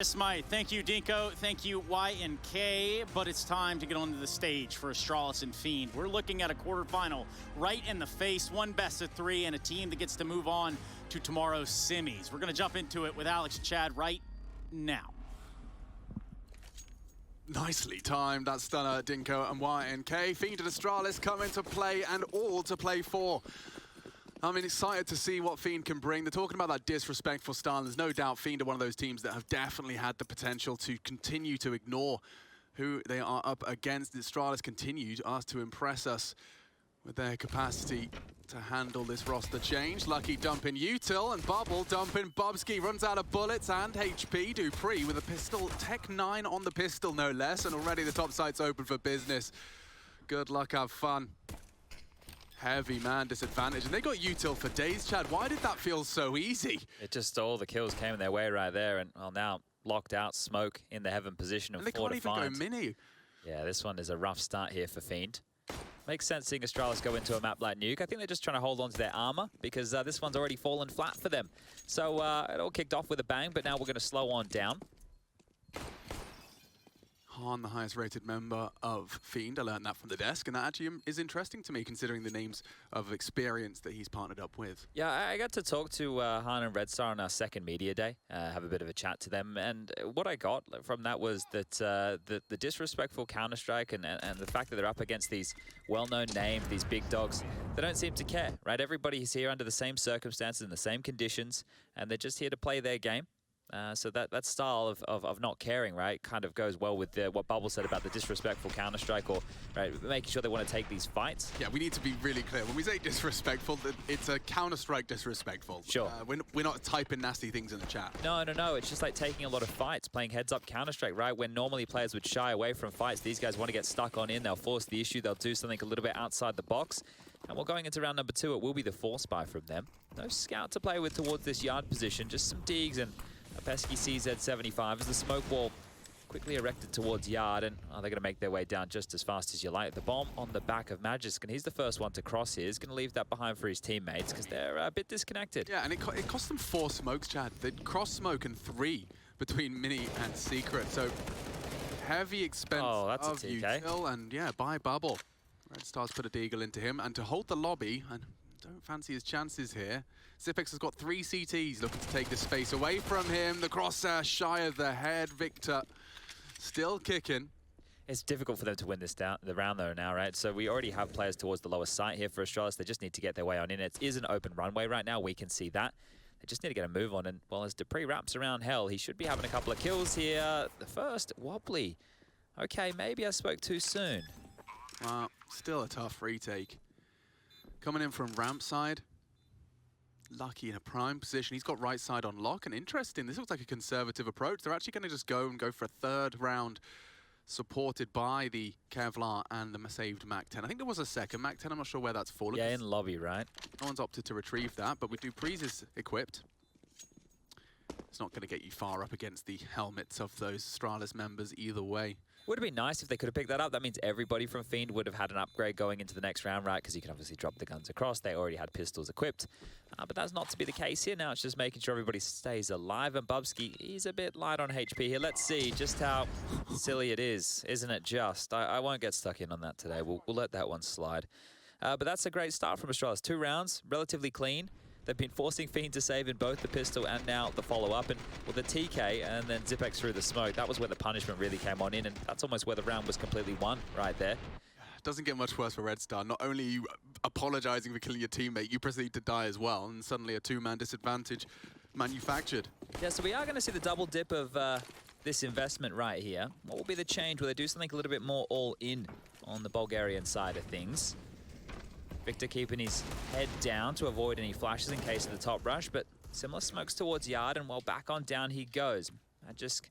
Smite, thank you, Dinko. Thank you, Y&K. But it's time to get onto the stage for Astralis and Fiend. We're looking at a quarterfinal right in the face, one best of three, and a team that gets to move on to tomorrow's semis. We're going to jump into it with Alex and Chad right now. Nicely timed, that stunner, Dinko and Y&K. Fiend and Astralis come into play and all to play for. I'm excited to see what Fiend can bring. They're talking about that disrespectful style. There's no doubt Fiend are one of those teams that have definitely had the potential to continue to ignore who they are up against. Astralis continued asked to impress us with their capacity to handle this roster change. Lucky dumping Util and Bubble dumping Bubsky. Runs out of bullets and HP. Dupree with a pistol. Tech 9 on the pistol, no less. And already the top site's open for business. Good luck, have fun. Heavy man disadvantage, and they got Util for days, Chad. Why did that feel so easy? It just, all the kills came in their way right there, and well, now locked out, smoke in the heaven position and they can't even go mini. Yeah, this one is a rough start here for Fiend. Makes sense seeing Astralis go into a map like Nuke. I think they're just trying to hold on to their armor because this one's already fallen flat for them. So it all kicked off with a bang, but now we're going to slow on down. Han, the highest rated member of Fiend. I learned that from the desk, and that actually is interesting to me considering the names of experience that he's partnered up with. Yeah, I got to talk to Han and Red Star on our second media day, have a bit of a chat to them, and what I got from that was that the disrespectful Counter-Strike and the fact that they're up against these well-known names, these big dogs, they don't seem to care, right? Everybody's here under the same circumstances and the same conditions, and they're just here to play their game. So that style of not caring, right, kind of goes well with what Bubble said about the disrespectful Counter-Strike, or right, making sure they want to take these fights. Yeah, we need to be really clear. When we say disrespectful, it's a Counter-Strike disrespectful. Sure. We're not typing nasty things in the chat. No. It's just like taking a lot of fights, playing heads-up Counter-Strike, right? When normally players would shy away from fights, these guys want to get stuck on in. They'll force the issue. They'll do something a little bit outside the box. And we're going into round number 2. It will be the force buy from them. No scout to play with towards this yard position. Just some digs and a pesky CZ75 as the smoke wall quickly erected towards yard, and they're going to make their way down just as fast as you like. The bomb on the back of Magisk, and he's the first one to cross here. He's going to leave that behind for his teammates because they're a bit disconnected. Yeah, and it cost them 4 smokes, Chad. They'd cross smoke and 3 between Mini and Secret, so heavy expense of Util, and yeah, by Bubble. Red Star's put a deagle into him, and to hold the lobby, and don't fancy his chances here. Zipex has got 3 CTs looking to take this space away from him. The crosshair shy of the head. Victor still kicking. It's difficult for them to win this the round though now, right? So we already have players towards the lower site here for Astralis. They just need to get their way on in. It is an open runway right now. We can see that. They just need to get a move on. And well, as Dupree wraps around hell, he should be having a couple of kills here. The first, wobbly. Okay, maybe I spoke too soon. Well, still a tough retake. Coming in from ramp side. Lucky in a prime position. He's got right side on lock. And interesting, this looks like a conservative approach. They're actually going to just go for a third round supported by the Kevlar and the saved MAC-10. I think there was a second MAC-10. I'm not sure where that's fallen. Yeah, in lobby, right? No one's opted to retrieve that, but with Dupree's is equipped. It's not going to get you far up against the helmets of those Astralis members either way. Would have been nice if they could have picked that up. That means everybody from Fiend would have had an upgrade going into the next round, right? Because you can obviously drop the guns across. They already had pistols equipped. But that's not to be the case here. Now it's just making sure everybody stays alive. And Bubsky, he's a bit light on HP here. Let's see just how silly it is, isn't it just? I won't get stuck in on that today. We'll let that one slide. But that's a great start from Astralis. 2 rounds, relatively clean. They've been forcing Fiend to save in both the pistol and now the follow-up. And with the TK and then Zipex through the smoke, that was where the punishment really came on in. And that's almost where the round was completely won right there. Doesn't get much worse for Red Star. Not only are you apologizing for killing your teammate, you proceed to die as well. And suddenly a 2-man disadvantage manufactured. Yeah, so we are going to see the double dip of this investment right here. What will be the change? Will they do something a little bit more all-in on the Bulgarian side of things? Victor keeping his head down to avoid any flashes in case of the top rush, but similar smokes towards yard, and well, back on down he goes. Magisk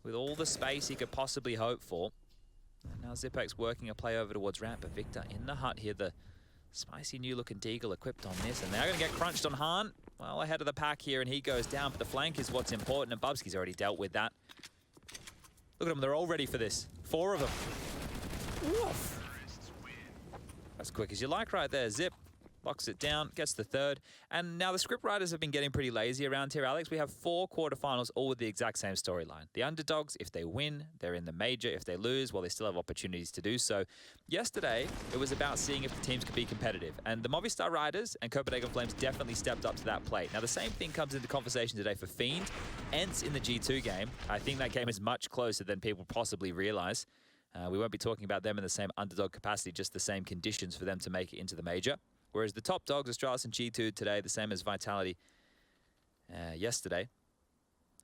with all the space he could possibly hope for. And now Zipex working a play over towards ramp, but Victor in the hut here, the spicy new looking deagle equipped on this, and they're going to get crunched on Han. Well, ahead of the pack here, and he goes down, but the flank is what's important, and Bubsky's already dealt with that. Look at them, they're all ready for this. 4 of them. Woof. As quick as you like right there, Zip. locks it down, gets the third. And now the script writers have been getting pretty lazy around here, Alex. We have 4 quarterfinals, all with the exact same storyline. The underdogs, if they win, they're in the major. If they lose, well, they still have opportunities to do so. Yesterday, it was about seeing if the teams could be competitive. And the Movistar Riders and Copenhagen Flames definitely stepped up to that plate. Now, the same thing comes into conversation today for Fiend. ENT in the G2 game. I think that game is much closer than people possibly realize. We won't be talking about them in the same underdog capacity, just the same conditions for them to make it into the major. Whereas the top dogs, Astralis and G2 today, the same as Vitality yesterday,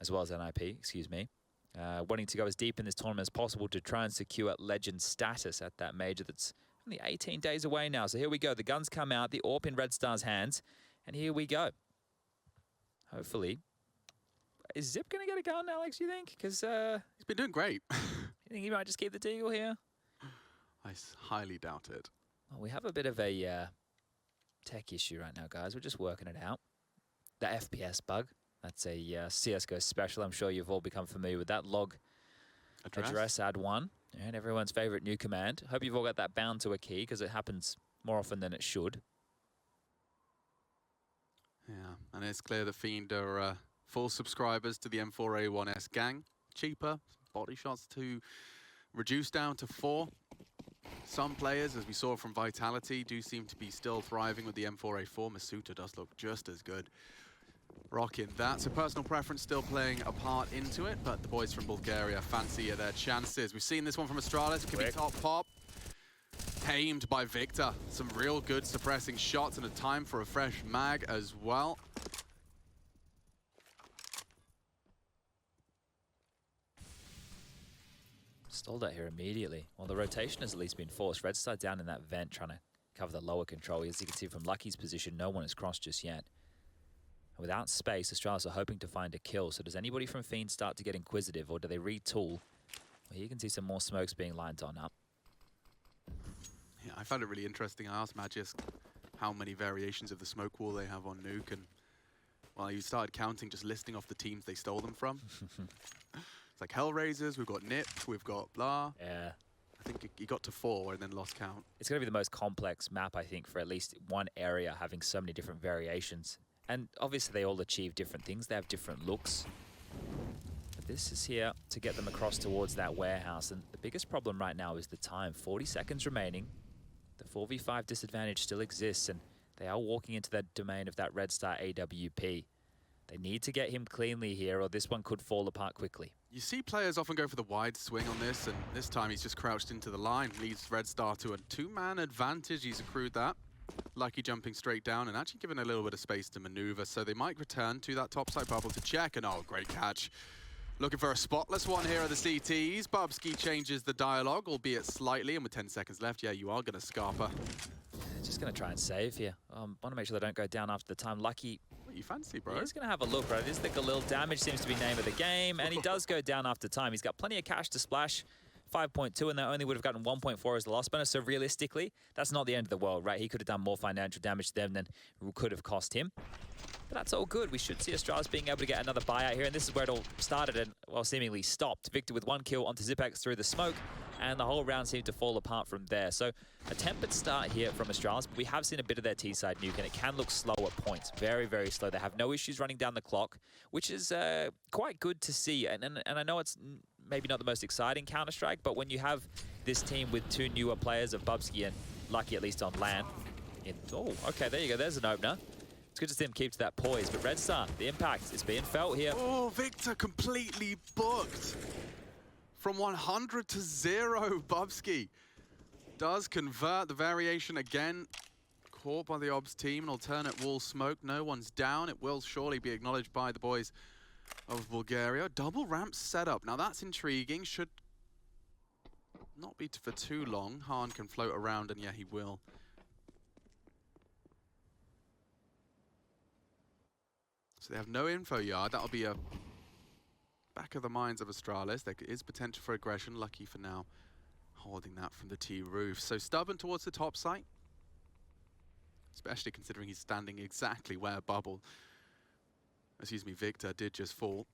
as well as NIP, excuse me, wanting to go as deep in this tournament as possible to try and secure legend status at that major that's only 18 days away now. So here we go. The guns come out, the AWP in Red Star's hands, and here we go. Hopefully. Is Zip going to get a gun, Alex, you think? Because he's been doing great. you think he might just keep the Deagle here? I highly doubt it. Well, we have a bit of a tech issue right now, guys. We're just working it out. The FPS bug. That's a CSGO special. I'm sure you've all become familiar with that. Log address add 1. And everyone's favorite new command. Hope you've all got that bound to a key, because it happens more often than it should. Yeah, and it's clear that Fiend are full subscribers to the M4A1S gang. Cheaper, body shots to reduce down to 4. Some players, as we saw from Vitality, do seem to be still thriving with the M4A4. Masuta does look just as good. Rocking that. So personal preference still playing a part into it, but the boys from Bulgaria fancy their chances. We've seen this one from Astralis. Could be top pop. Tamed by Victor. Some real good suppressing shots and a time for a fresh mag as well. Stole that here immediately. Well, the rotation has at least been forced. Red Star down in that vent trying to cover the lower control. As you can see from Lucky's position, no one has crossed just yet. Without space, Astralis are hoping to find a kill. So does anybody from Fiend start to get inquisitive, or do they retool? Well, here you can see some more smokes being lined on up. Yeah, I found it really interesting. I asked Magis how many variations of the smoke wall they have on Nuke, and well, he started counting, just listing off the teams they stole them from. It's like Hellraisers, we've got Nip, we've got blah. Yeah. I think he got to 4 and then lost count. It's going to be the most complex map, I think, for at least one area having so many different variations. And obviously they all achieve different things. They have different looks. But this is here to get them across towards that warehouse. And the biggest problem right now is the time. 40 seconds remaining. The 4v5 disadvantage still exists, and they are walking into that domain of that Red Star AWP. They need to get him cleanly here, or this one could fall apart quickly. You see players often go for the wide swing on this, and this time he's just crouched into the line. Leads Red Star to a 2-man advantage. He's accrued that. Lucky jumping straight down and actually given a little bit of space to maneuver, so they might return to that topside bubble to check, and oh, great catch. Looking for a spotless one here at the CTs. Bubsky changes the dialogue, albeit slightly, and with 10 seconds left, yeah, you are going to Scarper. Just going to try and save here. Want to make sure they don't go down after the time. Lucky. What you fancy, bro? He's going to have a look, right? This is the Galil. Damage seems to be name of the game, and he does go down after time. He's got plenty of cash to splash. 5.2, and they only would have gotten 1.4 as the loss bonus. So realistically, that's not the end of the world, right? He could have done more financial damage to them than could have cost him. But that's all good. We should see Astralis being able to get another buyout here, and this is where it all started and, well, seemingly stopped. Victor with 1 kill onto Zipex through the smoke, and the whole round seemed to fall apart from there. So a tempered start here from Astralis, but we have seen a bit of their T-side nuke, and it can look slow at points. Very, very slow. They have no issues running down the clock, which is quite good to see. And I know it's maybe not the most exciting Counter-Strike, but when you have this team with 2 newer players of Bubsky and Lucky, at least on LAN. Oh, okay, there you go. There's an opener. It's good to see him keep to that poise, but Red Star, the impact is being felt here. Oh, Victor completely booked. From 100 to 0, Bubsky does convert the variation again. Caught by the Obs team, an alternate wall smoke. No one's down. It will surely be acknowledged by the boys of Bulgaria. Double ramp setup. Now that's intriguing. Should not be for too long. Han can float around, and yeah, he will. So they have no info yard. That'll be a back of the minds of Astralis. There is potential for aggression. Lucky for now, holding that from the T roof. So stubborn towards the top site, especially considering he's standing exactly where Victor did just fall.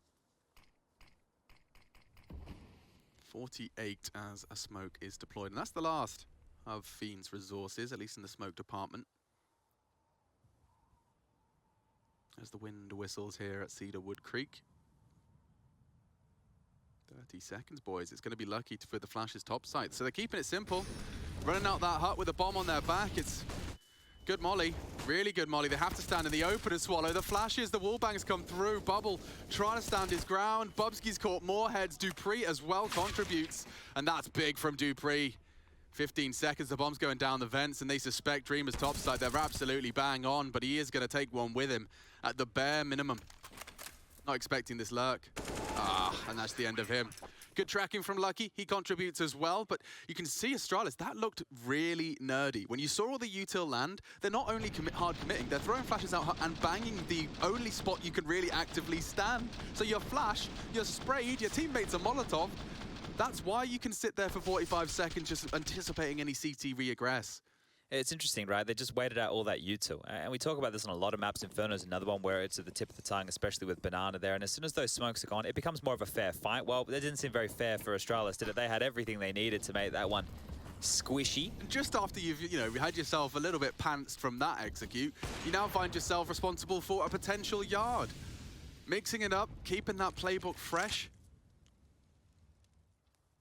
48 as a smoke is deployed, and that's the last of Fiend's resources, at least in the smoke department. as the wind whistles here at Cedarwood Creek. 30 seconds, boys. It's going to be lucky for the Flash's top site. So they're keeping it simple. Running out that hut with a bomb on their back. It's good molly. Really good molly. They have to stand in the open and swallow. The Flashes, the wallbangs come through. Bubble trying to stand his ground. Bubsky's caught more heads. Dupree as well contributes. And that's big from Dupree. 15 seconds, the bomb's going down the vents, and they suspect Dreamer's top side. They're absolutely bang on, but he is going to take one with him at the bare minimum. Not expecting this lurk. And that's the end of him. Good tracking from Lucky. He contributes as well, but you can see Astralis, that looked really nerdy. When you saw all the util land, they're not only hard committing, they're throwing flashes out and banging the only spot you can really actively stand. So your flash, you're sprayed, your teammates are Molotov. That's why you can sit there for 45 seconds just anticipating any CT re-aggress. It's interesting, right? They just waited out all that util. And we talk about this on a lot of maps. Inferno's another one where it's at the tip of the tongue, especially with Banana there. And as soon as those smokes are gone, it becomes more of a fair fight. Well, that didn't seem very fair for Astralis, did it? They had everything they needed to make that one squishy. And just after you've, had yourself a little bit pantsed from that execute, you now find yourself responsible for a potential yard. Mixing it up, keeping that playbook fresh.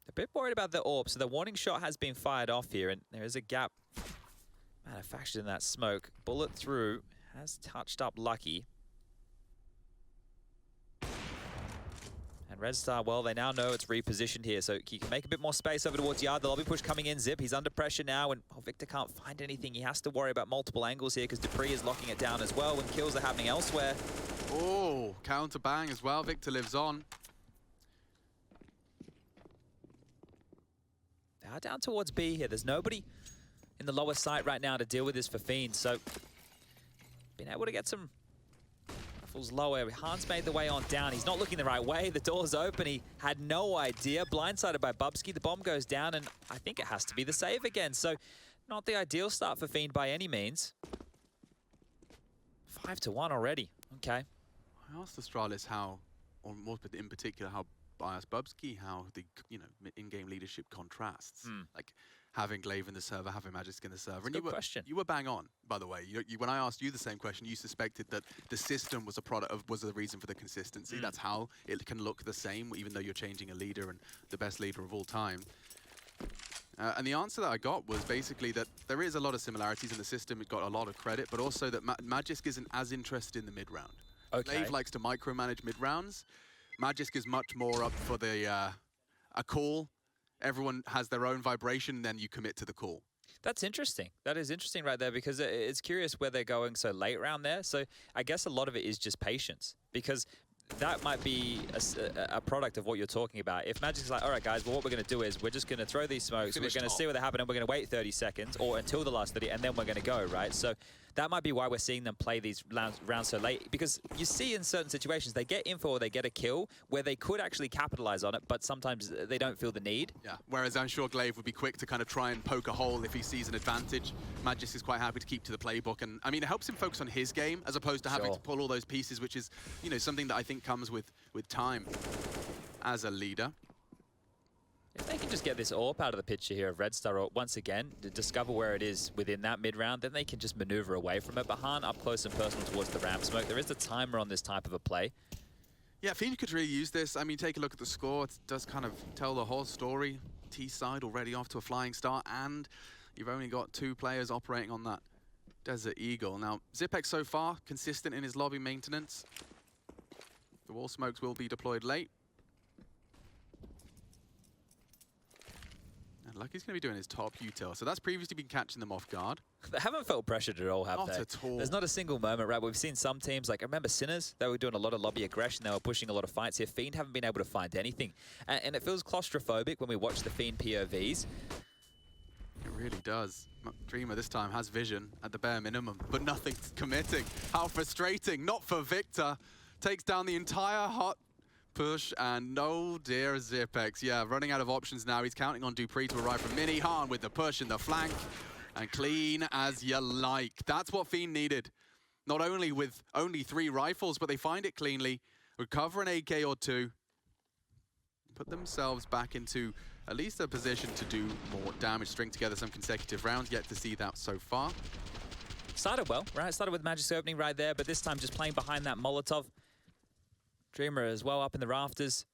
A bit worried about the AWP, so the warning shot has been fired off here, and there is a gap manufactured in that smoke. Bullet through, has touched up Lucky. And Red Star, well, they now know it's repositioned here, so he can make a bit more space over towards Yard. The lobby push coming in, Zip, he's under pressure now, and Victor can't find anything. He has to worry about multiple angles here, because Dupree is locking it down as well when kills are happening elsewhere. Oh, counter bang as well. Victor lives on. They are down towards B here. There's nobody in the lower site right now to deal with this for Fiend, so being able to get some rifles lower. Hans made the way on down. He's not looking the right way. The door's open. He had no idea. Blindsided by Bubsky. The bomb goes down, and I think it has to be the save again. So not the ideal start for Fiend by any means. 5-1 already. Okay. I asked Astralis how, or more in particular, how biased Bubsky, how the in-game leadership contrasts. Like having Glaive in the server, having Magisk in the server. Good question. You were bang on, by the way. When I asked you the same question, you suspected that the system was was the reason for the consistency. That's how it can look the same, even though you're changing a leader and the best leader of all time. And the answer that I got was basically that there is a lot of similarities in the system. It got a lot of credit, but also that Magisk isn't as interested in the mid-round. Okay. Glaive likes to micromanage mid-rounds. Magisk is much more up for the a call. Everyone has their own vibration, then you commit to the call. That's interesting. That is interesting right there, because it's curious where they're going so late round there. So I guess a lot of it is just patience, because that might be a product of what you're talking about. If Magic's like, all right, guys, well, what we're going to do is we're just going to throw these smokes, we're going to see what they happen, and we're going to wait 30 seconds or until the last 30, and then we're going to go, right? So that might be why we're seeing them play these rounds so late, because you see in certain situations they get info or they get a kill where they could actually capitalize on it, but sometimes they don't feel the need. Yeah, whereas I'm sure Glaive would be quick to kind of try and poke a hole if he sees an advantage. Magisk is quite happy to keep to the playbook, and I mean, it helps him focus on his game as opposed to having to pull all those pieces, which is, something that I think comes with time as a leader. If they can just get this AWP out of the picture here of Red Star, or once again, to discover where it is within that mid-round, then they can just maneuver away from it. Bahan up close and personal towards the ramp smoke. There is a timer on this type of a play. Yeah, Fiend could really use this. I mean, take a look at the score. It does kind of tell the whole story. T-side already off to a flying start, and you've only got 2 players operating on that Desert Eagle. Now, Zipex so far, consistent in his lobby maintenance. The wall smokes will be deployed late. And Lucky's going to be doing his top util. So that's previously been catching them off guard. They haven't felt pressured at all, have they? Not at all. There's not a single moment, right? We've seen some teams, like I remember Sinners, they were doing a lot of lobby aggression, they were pushing a lot of fights here. Fiend haven't been able to find anything. And it feels claustrophobic when we watch the Fiend POVs. It really does. Dreamer this time has vision at the bare minimum, but nothing's committing. How frustrating. Not for Victor. Takes down the entire hot push, and no dear Zipex. Yeah, running out of options now. He's counting on Dupree to arrive from Mini. Han with the push in the flank, and clean as you like. That's what Fiend needed. Not only with only 3 rifles, but they find it cleanly, recover an AK or 2, put themselves back into at least a position to do more damage, string together some consecutive rounds. Yet to see that so far. Started well, right? Started with Magic's opening right there, but this time just playing behind that Molotov. Dreamer as well up in the rafters.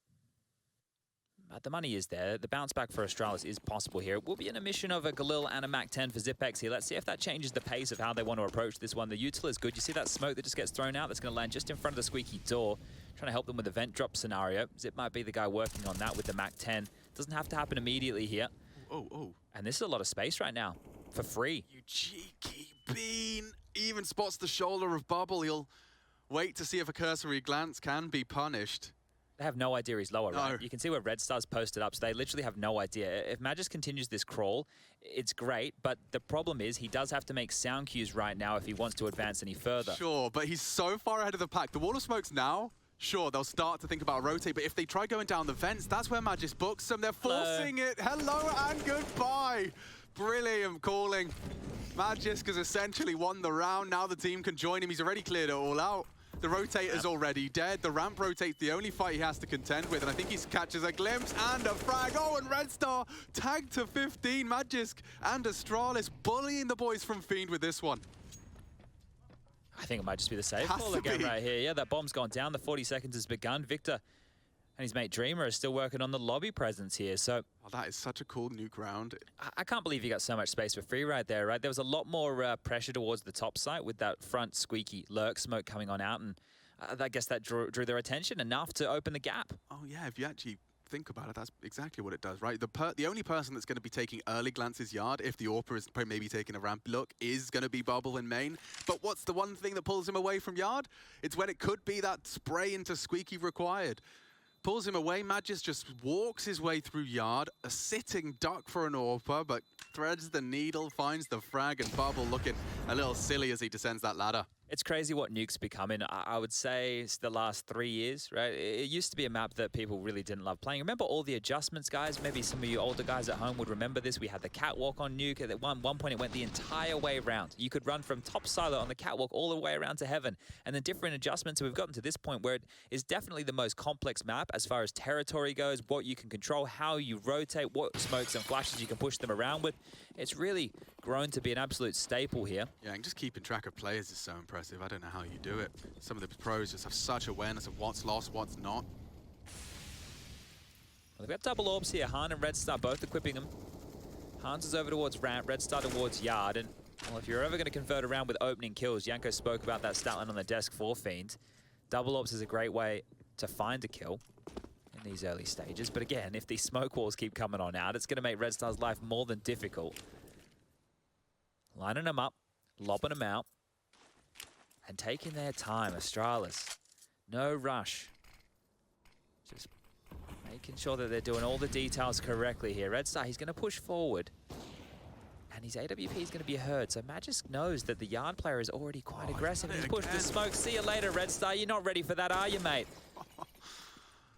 But the money is there. The bounce back for Astralis is possible here. It will be an omission of a Galil and a Mac-10 for Zipex here. Let's see if that changes the pace of how they want to approach this one. The util is good. You see that smoke that just gets thrown out? That's going to land just in front of the squeaky door. Trying to help them with the vent drop scenario. Zip might be the guy working on that with the Mac-10. Doesn't have to happen immediately here. Oh. And this is a lot of space right now. For free. You cheeky bean. Even spots the shoulder of Bubble. He'll wait to see if a cursory glance can be punished. They have no idea he's lower, No. right? You can see where Red Star's posted up, so they literally have no idea. If Magis continues this crawl, it's great, but the problem is he does have to make sound cues right now if he wants to advance any further. Sure, but he's so far ahead of the pack. The wall of smokes now, sure, they'll start to think about a rotate, but if they try going down the vents, that's where Magis books them. They're forcing it. Hello and goodbye. Brilliant calling. Magisk has essentially won the round. Now the team can join him. He's already cleared it all out. The rotator's already dead. The ramp rotate's the only fight he has to contend with, and I think he catches a glimpse and a frag. Oh, and Red Star tagged to 15. Magisk and Astralis bullying the boys from Fiend with this one. I think it might just be the safe Has call to again be. right here. Yeah, that bomb's gone down. The 40 seconds has begun. Victor and his mate Dreamer are still working on the lobby presence here, so Oh, that is such a cool nuke round. I can't believe you got so much space for free right there, right? There was a lot more pressure towards the top site with that front squeaky lurk smoke coming on out, and I guess that drew their attention enough to open the gap. Oh yeah, if you actually think about it, that's exactly what it does, right? The only person that's going to be taking early glances yard, if the AWPer is maybe taking a ramp look, is going to be Bubble in main. But what's the one thing that pulls him away from yard? It's when it could be that spray into squeaky required. Pulls him away, Magis just walks his way through yard, a sitting duck for an AWPer, but threads the needle, finds the frag, and Bubble looking a little silly as he descends that ladder. It's crazy what Nuke's becoming. I would say it's the last 3 years, right? It used to be a map that people really didn't love playing. Remember all the adjustments, guys? Maybe some of you older guys at home would remember this. We had the catwalk on Nuke. At one point, it went the entire way around. You could run from top silo on the catwalk all the way around to heaven. And the different adjustments, we've gotten to this point where it is definitely the most complex map as far as territory goes, what you can control, how you rotate, what smokes and flashes you can push them around with. It's really grown to be an absolute staple here. Yeah, and just keeping track of players is so impressive. I don't know how you do it. Some of the pros just have such awareness of what's lost, what's not. Well, they've got double orbs here. Han and Red Star both equipping them. Hans is over towards ramp, Red Star towards yard. And, well, if you're ever going to convert around with opening kills, Yanko spoke about that stat line on the desk for Fiend. Double orbs is a great way to find a kill in these early stages. But again, if these smoke walls keep coming on out, it's going to make Red Star's life more than difficult. Lining them up, lobbing them out, and taking their time. Astralis, no rush. Just making sure that they're doing all the details correctly here. Red Star, he's going to push forward. And his AWP is going to be heard. So Magis knows that the yard player is already quite aggressive. He's pushed the smoke. See you later, Red Star. You're not ready for that, are you, mate?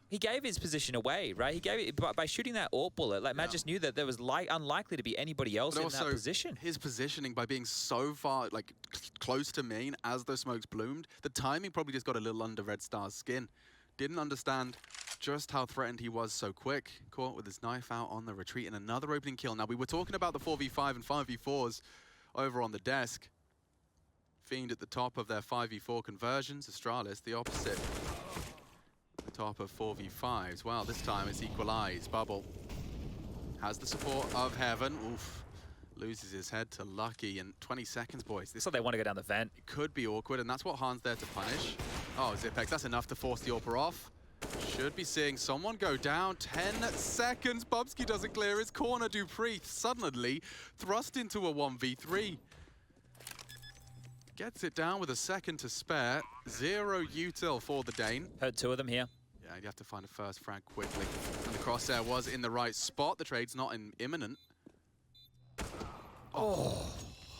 He gave his position away, right? He gave it by shooting that AWP bullet. Like, Magis knew that there was unlikely to be anybody else in that position. His positioning by being so far, like, close to main as those smokes bloomed, the timing probably just got a little under Red Star's skin. Didn't understand just how threatened he was so quick. Caught with his knife out on the retreat and another opening kill. Now, we were talking about the 4v5 and 5v4s over on the desk. Fiend at the top of their 5v4 conversions. Astralis, the opposite. The top of 4v5s. Well, this time it's equalized. Bubble has the support of Heaven. Oof. Loses his head to Lucky in 20 seconds, boys. This So they want to go down the vent. could be awkward, and that's what Han's there to punish. Oh, Zipex, that's enough to force the AWPer off. Should be seeing someone go down. 10 seconds. Bubsky doesn't clear his corner. Dupree suddenly thrust into a 1v3. Gets it down with a second to spare. 0 util for the Dane. Heard two of them here. Yeah, you have to find a first frag quickly. And the crosshair was in the right spot. The trade's not imminent. Oh,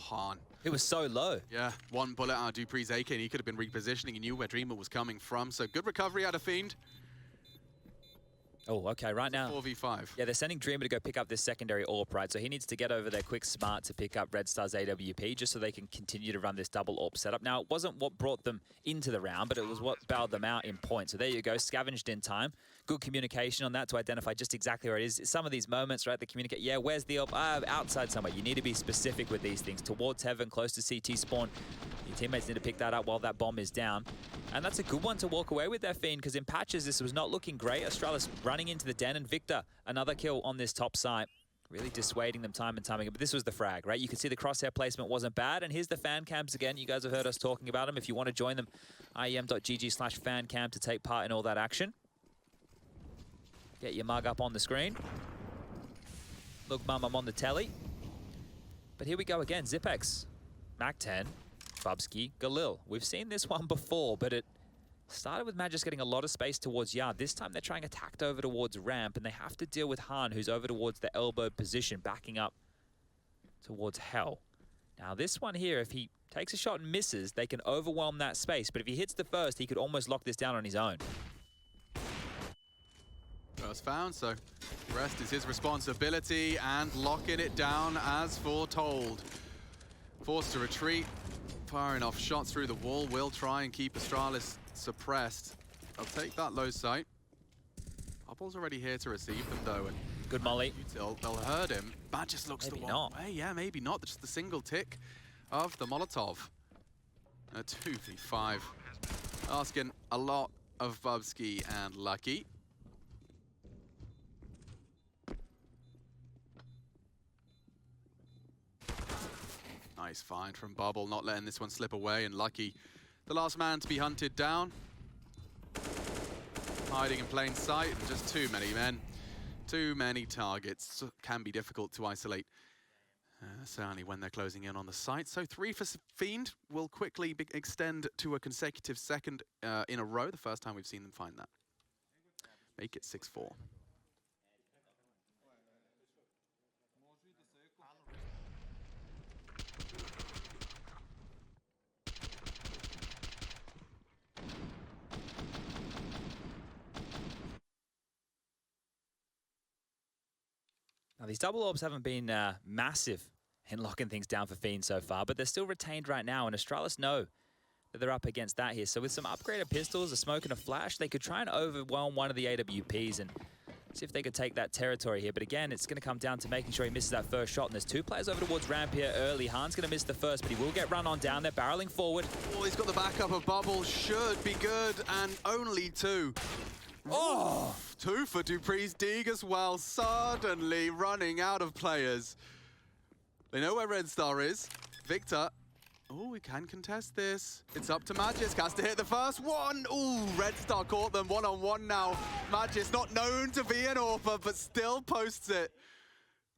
Han. It was so low. Yeah, one bullet out of Dupree's AK, and he could have been repositioning. He knew where Dreamer was coming from. So good recovery out of Fiend. Oh, okay, right now. 4v5. Yeah, they're sending Dreamer to go pick up this secondary AWP, right? So he needs to get over there quick smart to pick up Red Star's AWP just so they can continue to run this double AWP setup. Now, it wasn't what brought them into the round, but it was what bailed them out in points. So there you go, scavenged in time. Good communication on that to identify just exactly where it is. Some of these moments, right, they communicate, yeah, where's the AWP? Outside somewhere. You need to be specific with these things. Towards heaven, close to CT spawn. Your teammates need to pick that up while that bomb is down. And that's a good one to walk away with there, Fiend, because in patches, this was not looking great. Astralis running into the den, and Victor, another kill on this top site. Really dissuading them time and time again. But this was the frag, right? You can see the crosshair placement wasn't bad. And here's the fan cams again. You guys have heard us talking about them. If you want to join them, IEM.gg/fancam to take part in all that action. Get your mug up on the screen. Look, Mum, I'm on the telly. But here we go again. Zipex, Mac-10, Bubsky, Galil. We've seen this one before, but it started with Magis getting a lot of space towards Yard. This time they're trying attacked over towards Ramp, and they have to deal with Han, who's over towards the elbow position, backing up towards Hell. Now this one here, if he takes a shot and misses, they can overwhelm that space. But if he hits the first, he could almost lock this down on his own. First found, so the rest is his responsibility, and locking it down as foretold. Forced to retreat, firing off shots through the wall, will try and keep Astralis suppressed. I'll take that low sight. Bubble's already here to receive them though, and good molly. They'll hurt him. That just looks Maybe the not. one way. Yeah, maybe not. Just the single tick of the Molotov. A 2v5. Asking a lot of Bubsky and Lucky. Nice find from Bubble, not letting this one slip away, and Lucky, the last man to be hunted down. Hiding in plain sight, and just too many men. Too many targets. Can be difficult to isolate, certainly when they're closing in on the site. So 3 for Fiend will quickly extend to a consecutive second in a row, the first time we've seen them find that. Make it 6-4. Now, these double orbs haven't been massive in locking things down for Fiend so far, but they're still retained right now, and Astralis know that they're up against that here. So with some upgraded pistols, a smoke and a flash, they could try and overwhelm one of the AWPs and see if they could take that territory here. But again, it's going to come down to making sure he misses that first shot, and there's 2 players over towards Ramp here early. Han's going to miss the first, but he will get run on down there, barreling forward. Oh, he's got the backup of Bubble, should be good, and only 2. Oh! 2 for Dupree's Deeg as well, suddenly running out of players. They know where Red Star is. Victor, oh, we can contest this. It's up to Magis, has to hit the first one. Ooh, Red Star caught them one-on-one now. Magis, not known to be an AWPer, but still posts it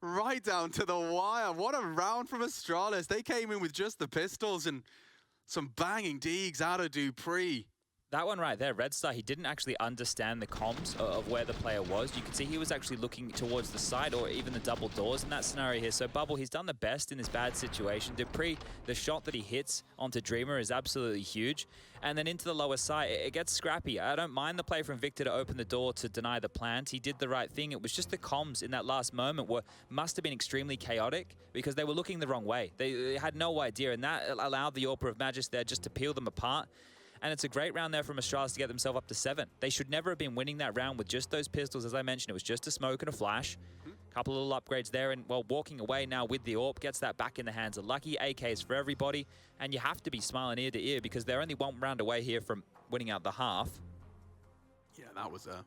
right down to the wire. What a round from Astralis. They came in with just the pistols and some banging Deegs out of Dupree. That one right there, Red Star, he didn't actually understand the comms of where the player was. You could see he was actually looking towards the side or even the double doors in that scenario here. So Bubble, he's done the best in this bad situation. Dupree, the shot that he hits onto Dreamer is absolutely huge. And then into the lower side, it gets scrappy. I don't mind the play from Victor to open the door to deny the plant. He did the right thing. It was just the comms in that last moment must have been extremely chaotic because they were looking the wrong way. They had no idea, and that allowed the AWPer of Magis there just to peel them apart. And it's a great round there from Astralis to get themselves up to 7. They should never have been winning that round with just those pistols. As I mentioned, it was just a smoke and a flash. Couple of little upgrades there, and well, walking away now with the AWP gets that back in the hands of Lucky. AKs for everybody, and you have to be smiling ear to ear because they're only 1 round away here from winning out the half. Yeah, that was a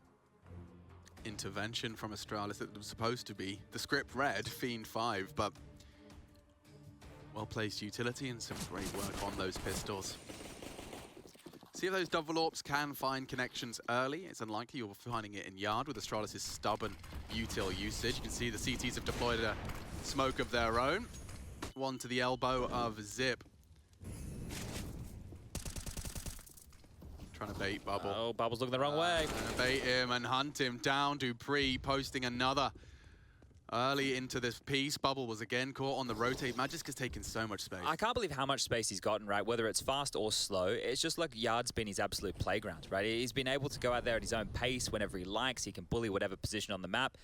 intervention from Astralis that was supposed to be the script read, Fiend 5, but well-placed utility and some great work on those pistols. See if those double AWPs can find connections early. It's unlikely you're finding it in Yard with Astralis' stubborn util usage. You can see the CTs have deployed a smoke of their own. One to the elbow of Zip. Trying to bait Bubble. Oh, Bubble's looking the wrong way. Trying to bait him and hunt him down. Dupree posting another Early into this piece, Bubble was again caught on the rotate. Magisk has taken so much space. I can't believe how much space he's gotten, right? Whether it's fast or slow, it's just like Yard's been his absolute playground, right? He's been able to go out there at his own pace whenever he likes. He can bully whatever position on the map.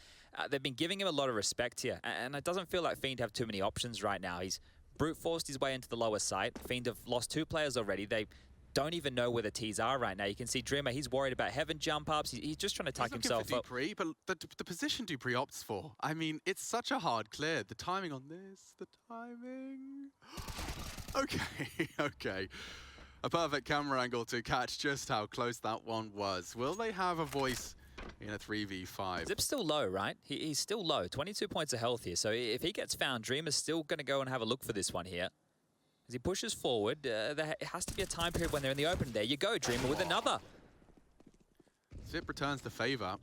They've been giving him a lot of respect here, and it doesn't feel like Fiend have too many options right now. He's brute forced his way into the lower site. Fiend have lost 2 players already. They don't even know where the T's are right now. You can see Dreamer, he's worried about heaven jump ups. He's just trying to tuck himself up. Dupree, but the position Dupree opts for, I mean, it's such a hard clear. The timing on this, the timing. Okay, okay. A perfect camera angle to catch just how close that one was. Will they have a voice in a 3v5? Zip's still low, right? He's still low. 22 points of health here. So if he gets found, Dreamer's still going to go and have a look for this one here. As he pushes forward, it has to be a time period when they're in the open. There you go, Dreamer with another. Zip returns the favor.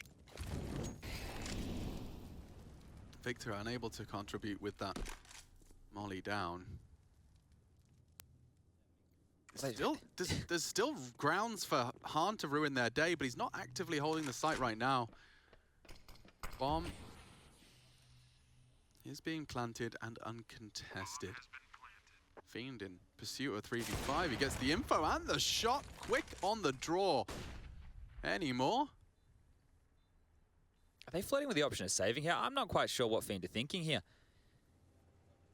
Victor unable to contribute with that molly down. There's still grounds for Han to ruin their day, but he's not actively holding the site right now. Bomb is being planted and uncontested. Fiend in pursuit of 3v5. He gets the info and the shot quick on the draw. Any more? Are they flirting with the option of saving here? I'm not quite sure what Fiend are thinking here.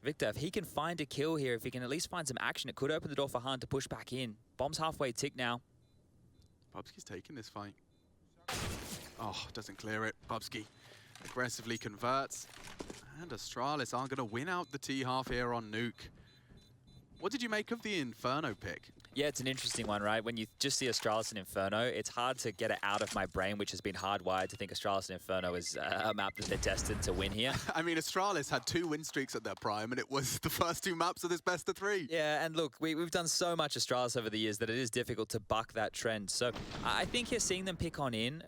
Victor, if he can find a kill here, if he can at least find some action, it could open the door for Han to push back in. Bomb's halfway tick now. Bubsky's taking this fight. Oh, doesn't clear it. Bubsky aggressively converts. And Astralis are going to win out the T-half here on Nuke. What did you make of the Inferno pick? Yeah, it's an interesting one, right? When you just see Astralis and Inferno, it's hard to get it out of my brain, which has been hardwired to think Astralis and Inferno is a map that they're destined to win here. I mean, Astralis had 2 win streaks at their prime, and it was the first 2 maps of this best of 3. Yeah, and look, we've done so much Astralis over the years that it is difficult to buck that trend. So I think you're seeing them pick on in.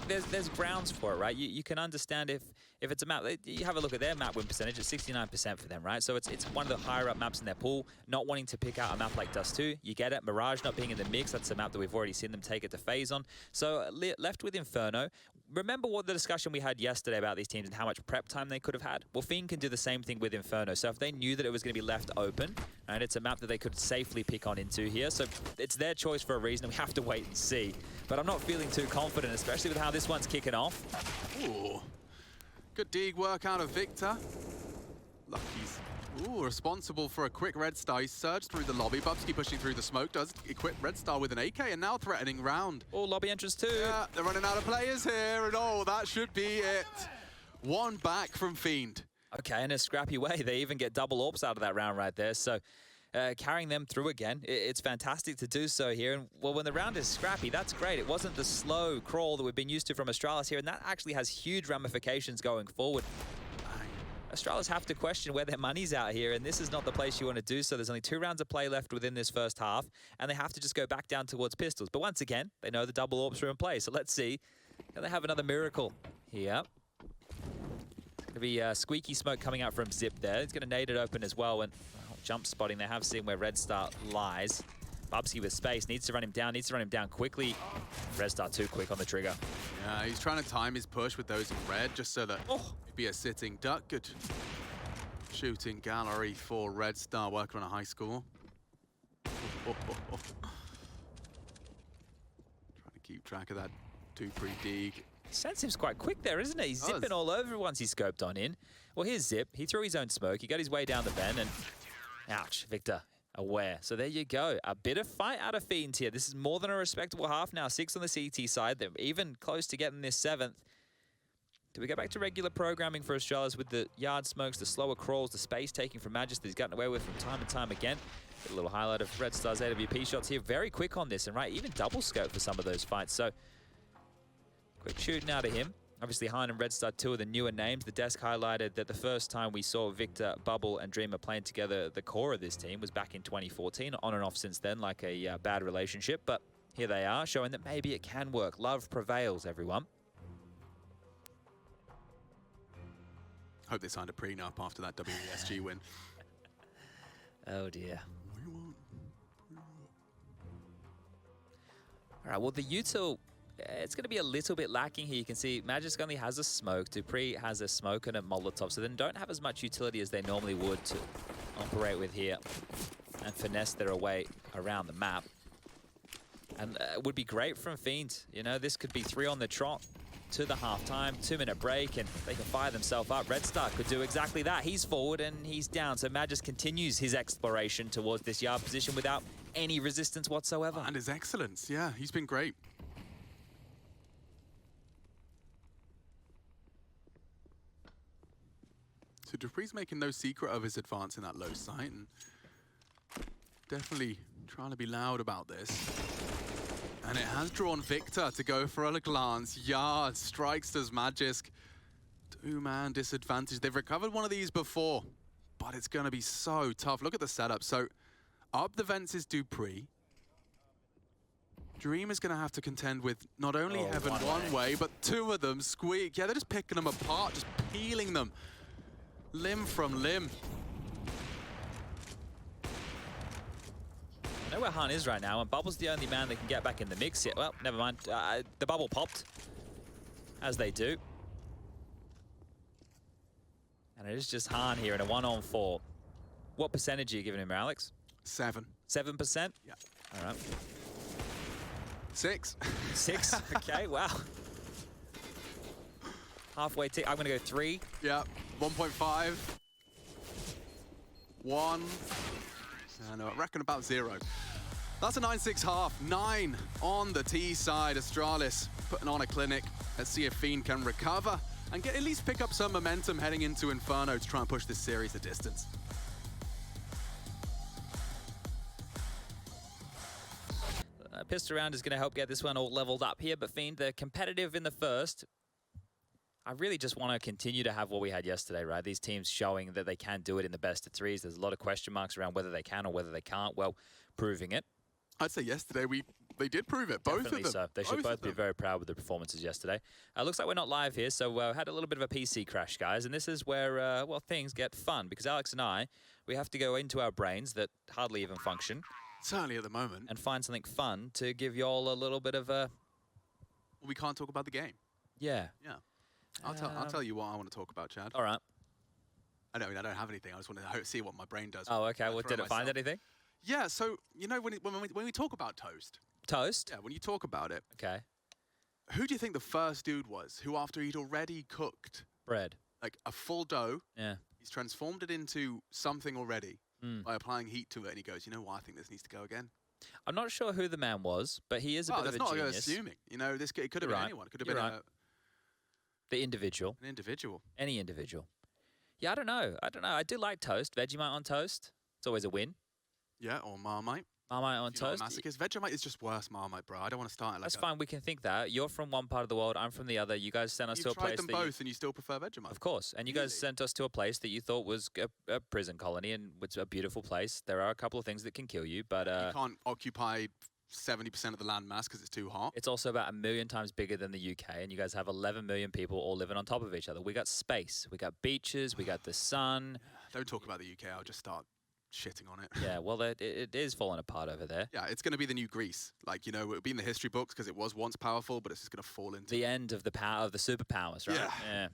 There's grounds for it, right? You can understand if it's a map, you have a look at their map win percentage, it's 69% for them, right? So it's one of the higher up maps in their pool. Not wanting to pick out a map like Dust 2, you get it. Mirage not being in the mix, that's a map that we've already seen them take it to phase on. So left with Inferno. Remember what the discussion we had yesterday about these teams and how much prep time they could have had? Well, Fiend can do the same thing with Inferno. So if they knew that it was going to be left open, and it's a map that they could safely pick on into here, so it's their choice for a reason, and we have to wait and see. But I'm not feeling too confident, especially with how this one's kicking off. Ooh. Good dig work out of Victor. Lucky's responsible for a quick Red Star. He surged through the lobby. Bubsky pushing through the smoke does equip Red Star with an AK and now threatening round. Oh, lobby entrance too. Yeah, they're running out of players here, and oh, that should be it. 1 back from Fiend. Okay, in a scrappy way. They even get double AWPs out of that round right there. So carrying them through again, it's fantastic to do so here. And well, when the round is scrappy, that's great. It wasn't the slow crawl that we've been used to from Astralis here, and that actually has huge ramifications going forward. Astralis have to question where their money's out here, and this is not the place you want to do so. There's only 2 rounds of play left within this first half, and they have to just go back down towards pistols. But once again, they know the double AWPs are in play, so let's see. Can they have another miracle here? It's going to be squeaky smoke coming out from Zip there. It's going to nade it open as well, and jump spotting. They have seen where Red Star lies. Bubsky with space, needs to run him down quickly. Red Star too quick on the trigger. Yeah, he's trying to time his push with those in red, just so that it'd be a sitting duck. Good shooting gallery for Red Star, working on a high score. Trying to keep track of that Dupree dig. Sensib's quite quick there, isn't he? He's zipping all over once he's scoped on in. Well, here's Zip. He threw his own smoke. He got his way down the bend, and ouch, Victor. Aware. So there you go. A bit of fight out of Fiend here. This is more than a respectable half now. 6 on the CT side. They're even close to getting this 7th. Do we go back to regular programming for Astralis with the yard smokes, the slower crawls, the space taking from Magis that he's gotten away with from time and time again? Get a little highlight of Red Star's AWP shots here. Very quick on this, and right, even double scope for some of those fights. So quick shooting out of him. Obviously, Han and Red Star, 2 of the newer names. The desk highlighted that the first time we saw Victor, Bubble, and Dreamer playing together, the core of this team, was back in 2014. On and off since then, like a bad relationship. But here they are, showing that maybe it can work. Love prevails, everyone. Hope they signed a prenup after that WESG win. Oh, dear. All right, well, the util... it's going to be a little bit lacking here. You can see Magisk only has a smoke. Dupree has a smoke and a Molotov, so then don't have as much utility as they normally would to operate with here and finesse their way around the map. And it would be great from Fiend. You know, this could be 3 on the trot to the halftime, 2-minute break, and they can fire themselves up. Red Star could do exactly that. He's forward and he's down. So Magisk continues his exploration towards this yard position without any resistance whatsoever. And his excellence, yeah, he's been great. So Dupree's making no secret of his advance in that low site, and definitely trying to be loud about this. And it has drawn Victor to go for a glance. Yard strikes does Magisk. 2-man disadvantage. They've recovered one of these before, but it's going to be so tough. Look at the setup. So up the vents is Dupree. Dream is going to have to contend with not only Heaven one way, but 2 of them. Squeak. Yeah, they're just picking them apart, just peeling them limb from limb. I know where Han is right now, and Bubble's the only man that can get back in the mix yet. Well, never mind. The bubble popped, as they do. And it is just Han here in a 1-on-4. What percentage are you giving him, Alex? 7. 7%? Yeah. All right. 6. 6? Okay, wow. Halfway tick. I'm going to go 3. Yeah, 1.5. 1. No, I reckon about 0. That's a 9-6 half. 9 on the T side. Astralis putting on a clinic. Let's see if Fiend can recover and at least pick up some momentum heading into Inferno to try and push this series the distance. Pissed around is going to help get this one all leveled up here, but Fiend, they're competitive in the first. I really just want to continue to have what we had yesterday, right? These teams showing that they can do it in the best of 3s. There's a lot of question marks around whether they can or whether they can't. Well, proving it. I'd say yesterday they did prove it, both Definitely of them. So. They should both be very proud with the performances yesterday. Looks like we're not live here, so had a little bit of a PC crash, guys. And this is where, well, things get fun, because Alex and I, we have to go into our brains that hardly even function. Certainly at the moment. And find something fun to give y'all a little bit of a... Well, we can't talk about the game. Yeah. Yeah. I'll tell you what I want to talk about, Chad. All right. I don't have anything. I just want to see what my brain does. Oh, okay. Well, did it find anything? Yeah, so, you know, when we talk about toast. Toast? Yeah, when you talk about it. Okay. Who do you think the first dude was who, after he'd already cooked bread, like a full dough, yeah, he's transformed it into something already by applying heat to it, and he goes, you know what, I think this needs to go again? I'm not sure who the man was, but he is a bit of a genius. That's not assuming. You know, it could have been anyone. It could have been the individual. An individual. Any individual. Yeah, I don't know. I do like toast. Vegemite on toast. It's always a win. Yeah, or Marmite. Marmite on toast. Masochist. Vegemite is just worse Marmite, bro. I don't want to start it like That's fine. We can think that. You're from one part of the world. I'm from the other. You guys sent us to a place You've tried them both and you still prefer Vegemite? Of course. And you guys sent us to a place that you thought was a prison colony, and it's a beautiful place. There are a couple of things that can kill you, but... you can't occupy 70% of the land mass because it's too hot. It's also about 1 million times bigger than the UK, and you guys have 11 million people all living on top of each other. We got space. We got beaches. We got the sun. Don't talk about the UK. I'll just start shitting on it. Yeah, well, it is falling apart over there. Yeah, it's going to be the new Greece. Like, you know, it'll be in the history books because it was once powerful, but it's just going to fall into... The end of the power of the superpowers, right? Yeah.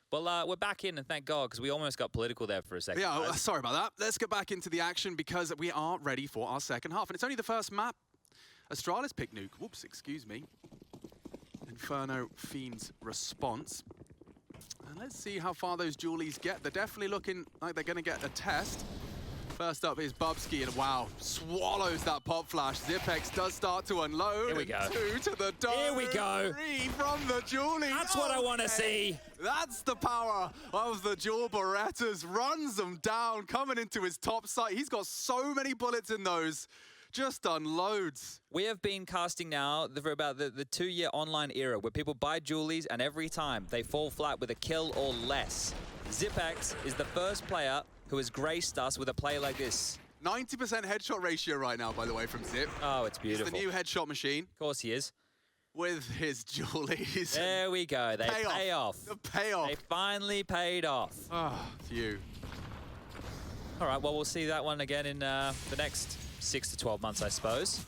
Well, we're back in, and thank God, because we almost got political there for a second. Yeah, sorry about that. Let's get back into the action because we are ready for our second half. And it's only the first map. Astralis picked Nuke. Whoops, excuse me. Inferno Fiend's response. And let's see how far those Julies get. They're definitely looking like they're going to get a test. First up is Bubsky, and wow, swallows that pop flash. Zipex does start to unload. Here we go. 2 to the dome. Here we go. 3 from the Julie. That's what I want to see. That's the power of the Jewel Berettas. Runs them down, coming into his top sight. He's got so many bullets in those. Just unloads. We have been casting now for about the 2-year online era where people buy Julies and every time they fall flat with a kill or less. Zipex is the first player who has graced us with a play like this. 90% headshot ratio right now, by the way, from Zip. Oh, it's beautiful. He's the new headshot machine. Of course he is. With his Julies. There we go. They pay off. The payoff. They finally paid off. Ah, it's you. All right, well, we'll see that one again in the next 6 to 12 months, I suppose.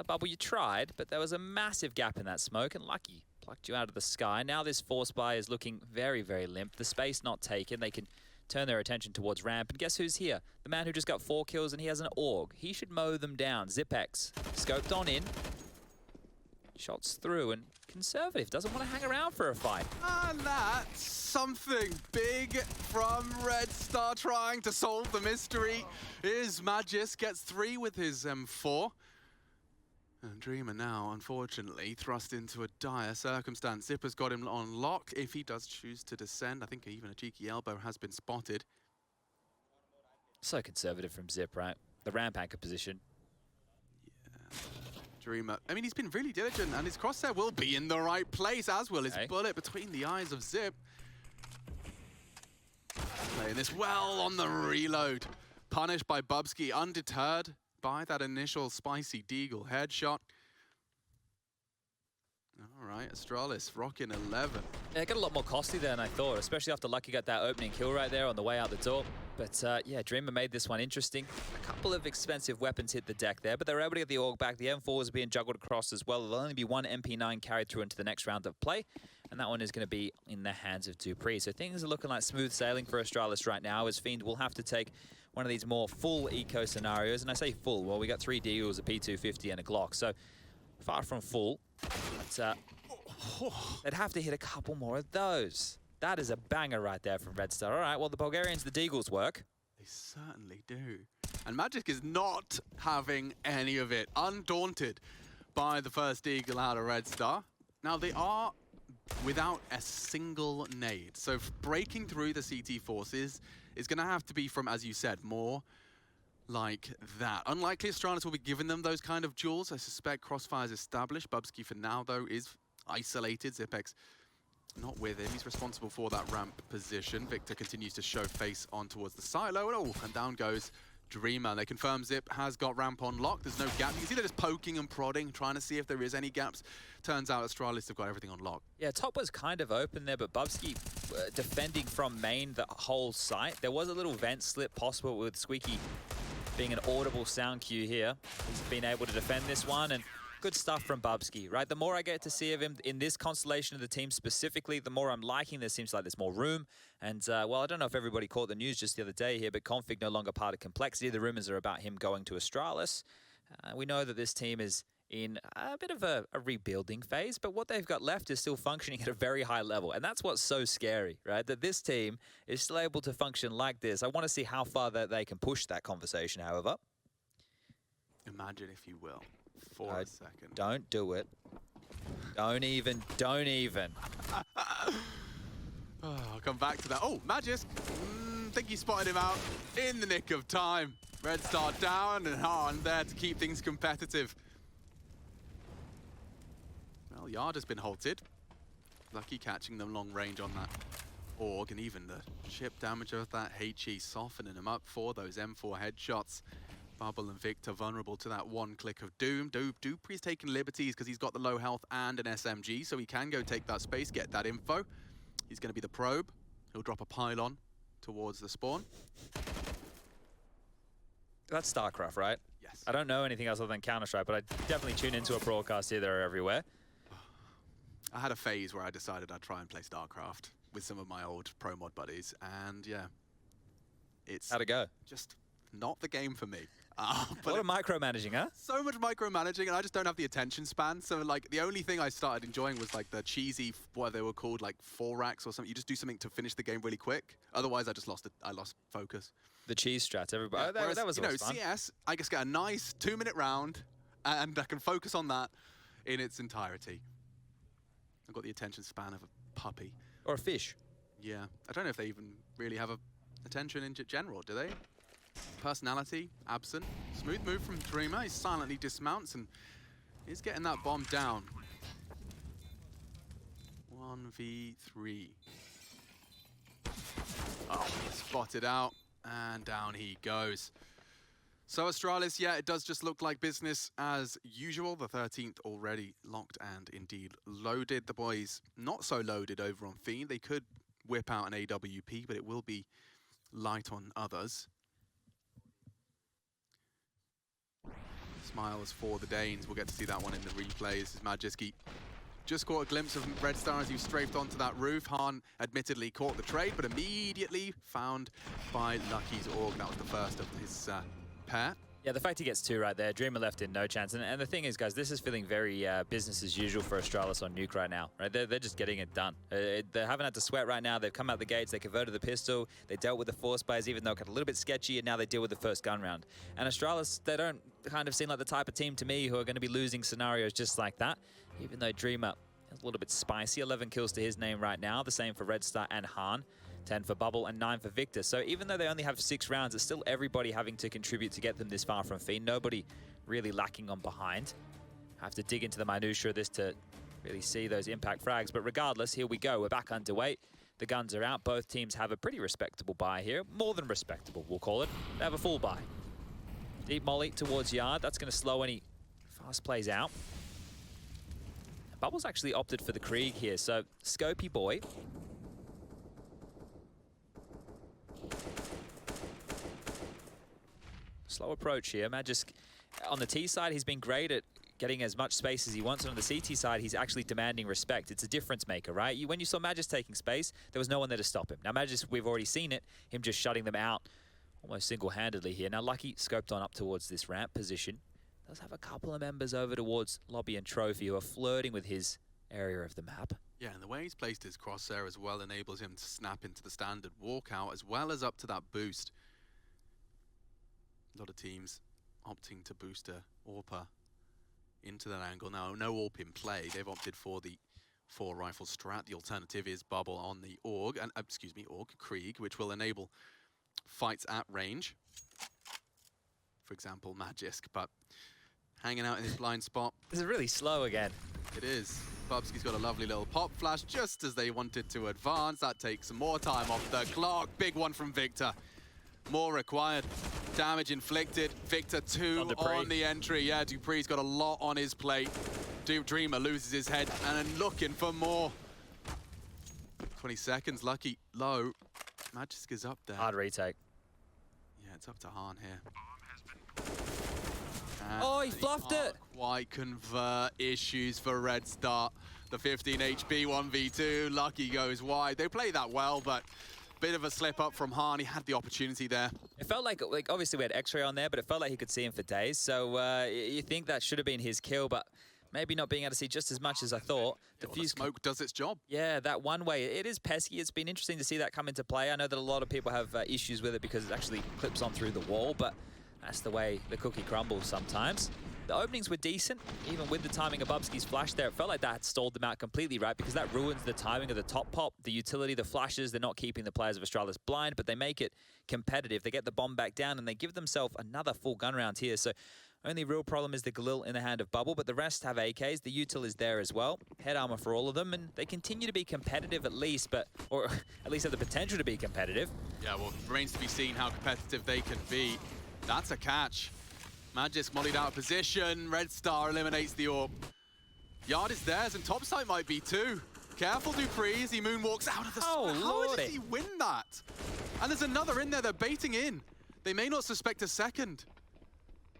Bubble, you tried, but there was a massive gap in that smoke, and Lucky plucked you out of the sky. Now this force buy is looking very, very limp. The space not taken. They can turn their attention towards ramp, and guess who's here? The man who just got 4 kills, and he has an AUG. He should mow them down. Zipex scoped on in. Shots through, and Conservative doesn't want to hang around for a fight. And that's something big from Red Star trying to solve the mystery. Is Magis gets 3 with his M4. And Dreamer now, unfortunately, thrust into a dire circumstance. Zipper's got him on lock if he does choose to descend. I think even a cheeky elbow has been spotted. So conservative from Zip, right? The ramp anchor position. Yeah. Dreamer, I mean, he's been really diligent, and his crosshair will be in the right place, as will his bullet between the eyes of Zip. Playing this well on the reload. Punished by Bubsky, undeterred by that initial spicy deagle headshot. All right, Astralis rocking 11. Yeah, it got a lot more costly than I thought, especially after Lucky got that opening kill right there on the way out the door. But yeah, Dreamer made this one interesting. A couple of expensive weapons hit the deck there, but they were able to get the AUG back. The M4 is being juggled across as well. There'll only be one MP9 carried through into the next round of play, and that one is going to be in the hands of Dupree. So things are looking like smooth sailing for Astralis right now, as Fiend will have to take one of these more full eco scenarios. And I say full, well, we got 3 deagles, a P250, and a Glock. So far from full, but they'd have to hit a couple more of those. That is a banger right there from Red Star. All right, well, the Bulgarians, the deagles work. They certainly do. And Magic is not having any of it. Undaunted by the first eagle out of Red Star. Now, they are without a single nade. So breaking through the CT forces is going to have to be from, as you said, more like that. Unlikely Astralis will be giving them those kind of duels. I suspect Crossfire's established. Bubsky for now, though, is isolated. Zipex not with him. He's responsible for that ramp position. Victor continues to show face on towards the silo. And down goes Dreamer. They confirm Zip has got ramp on lock. There's no gap. You can see they're just poking and prodding, trying to see if there is any gaps. Turns out Astralis have got everything on lock. Yeah, top was kind of open there, but Bubsky defending from main the whole site. There was a little vent slip possible with Squeaky being an audible sound cue here. He's been able to defend this one, and good stuff from Bubsky, right? The more I get to see of him in this constellation of the team specifically, the more I'm liking. There seems like there's more room. And, well, I don't know if everybody caught the news just the other day here, but Config no longer part of Complexity. The rumors are about him going to Astralis. We know that this team is in a bit of a rebuilding phase, but what they've got left is still functioning at a very high level. And that's what's so scary, right? That this team is still able to function like this. I want to see how far that they can push that conversation, however. Imagine, if you will, for a second. Don't do it. Don't even. Oh, I'll come back to that. Oh, Magis! Think he spotted him out in the nick of time. Red Star down and on there to keep things competitive. Well, Yard has been halted. Lucky catching them long range on that AUG, and even the chip damage of that HE softening him up for those M4 headshots. Bubble and Victor vulnerable to that one click of doom. Dupree's taking liberties because he's got the low health and an SMG, so he can go take that space, get that info. He's going to be the probe. He'll drop a pylon towards the spawn. That's StarCraft, right? Yes. I don't know anything else other than Counter-Strike, but I definitely tune into a broadcast here. They're everywhere. I had a phase where I decided I'd try and play StarCraft with some of my old pro mod buddies, and yeah, it's How'd it go? just not the game for me. But a lot of micromanaging, huh? So much micromanaging, and I just don't have the attention span. So like the only thing I started enjoying was like the cheesy, what they were called, like 4 racks or something. You just do something to finish the game really quick. Otherwise, I just lost it. I lost focus. The cheese strats, everybody. Yeah, Oh, whereas, that was you know, fun. CS, I just get a nice 2-minute round, and I can focus on that in its entirety. I've got the attention span of a puppy. Or a fish. Yeah, I don't know if they even really have a attention in general, do they? Personality absent. Smooth move from Dreamer. He silently dismounts and is getting that bomb down. 1v3. Oh, spotted out, and down he goes. So Astralis, yeah, it does just look like business as usual. The 13th already locked and indeed loaded. The boys not so loaded over on Fiend. They could whip out an AWP, but it will be light on others. Smiles for the Danes. We'll get to see that one in the replays as Magiski just caught a glimpse of Red Star as he strafed onto that roof. Han admittedly caught the trade, but immediately found by Lucky's Org. That was the first of his pair. Yeah, the fact he gets 2 right there, Dreamer left in no chance. And the thing is, guys, this is feeling very business as usual for Astralis on Nuke right now. Right? They're just getting it done. They haven't had to sweat right now. They've come out the gates. They converted the pistol. They dealt with the force buys, even though it got a little bit sketchy, and now they deal with the first gun round. And Astralis, they don't kind of seem like the type of team to me who are going to be losing scenarios just like that, even though Dreamer is a little bit spicy. 11 kills to his name right now. The same for Red Star and Han. 10 for Bubble and 9 for Victor. So even though they only have 6 rounds, it's still everybody having to contribute to get them this far from Fiend. Nobody really lacking on behind. Have to dig into the minutiae of this to really see those impact frags. But regardless, here we go. We're back underway. The guns are out. Both teams have a pretty respectable buy here. More than respectable, we'll call it. They have a full buy. Deep molly towards Yard. That's going to slow any fast plays out. Bubble's actually opted for the Krieg here. So Scopey boy. Slow approach here. Magisk on the T side, he's been great at getting as much space as he wants. And on the CT side, he's actually demanding respect. It's a difference maker, right? When you saw Magisk taking space, there was no one there to stop him. Now Magisk, we've already seen it, him just shutting them out almost single-handedly here. Now Lucky scoped on up towards this ramp position. Does have a couple of members over towards Lobby and Trophy who are flirting with his area of the map. Yeah, and the way he's placed his crosshair as well enables him to snap into the standard walkout as well as up to that boost. A lot of teams opting to boost a AWPer into that angle. Now, no AWP in play. They've opted for the 4-rifle strat. The alternative is Bubble on the Org, and Krieg, which will enable fights at range. For example, Magisk, but hanging out in his blind spot. This is really slow again. It is. Bubsky's got a lovely little pop flash just as they wanted to advance. That takes some more time off the clock. Big one from Victor. More required. Damage inflicted. Victor 2 on the entry. Yeah, Dupree's got a lot on his plate. Dreamer loses his head and then looking for more. 20 seconds. Lucky low. Magisk is up there. Hard retake. Yeah, it's up to Han here. Oh, he fluffed it. Quite convert. Issues for Red Star. The 15 HP 1v2. Lucky goes wide. They play that well, but bit of a slip up from Han. He had the opportunity there. It felt like obviously we had X-ray on there, but it felt like he could see him for days. So you think that should have been his kill, but maybe not being able to see just as much as I thought. The smoke does its job. Yeah, that one way. It is pesky. It's been interesting to see that come into play. I know that a lot of people have issues with it because it actually clips on through the wall, but that's the way the cookie crumbles sometimes. The openings were decent, even with the timing of Bubsky's flash there. It felt like that had stalled them out completely, right? Because that ruins the timing of the top pop, the utility, the flashes. They're not keeping the players of Astralis blind, but they make it competitive. They get the bomb back down, and they give themselves another full gun round here. So only real problem is the Galil in the hand of Bubble, but the rest have AKs. The util is there as well. Head armor for all of them, and they continue to be competitive at least, or at least have the potential to be competitive. Yeah, well, it remains to be seen how competitive they can be. That's a catch. Magisk mollied out of position. Red Star eliminates the AWP. Yard is theirs, and topside might be too. Careful, Dupree, as he moonwalks out of the smoke. How did he win that? And there's another in there. They're baiting in. They may not suspect a second.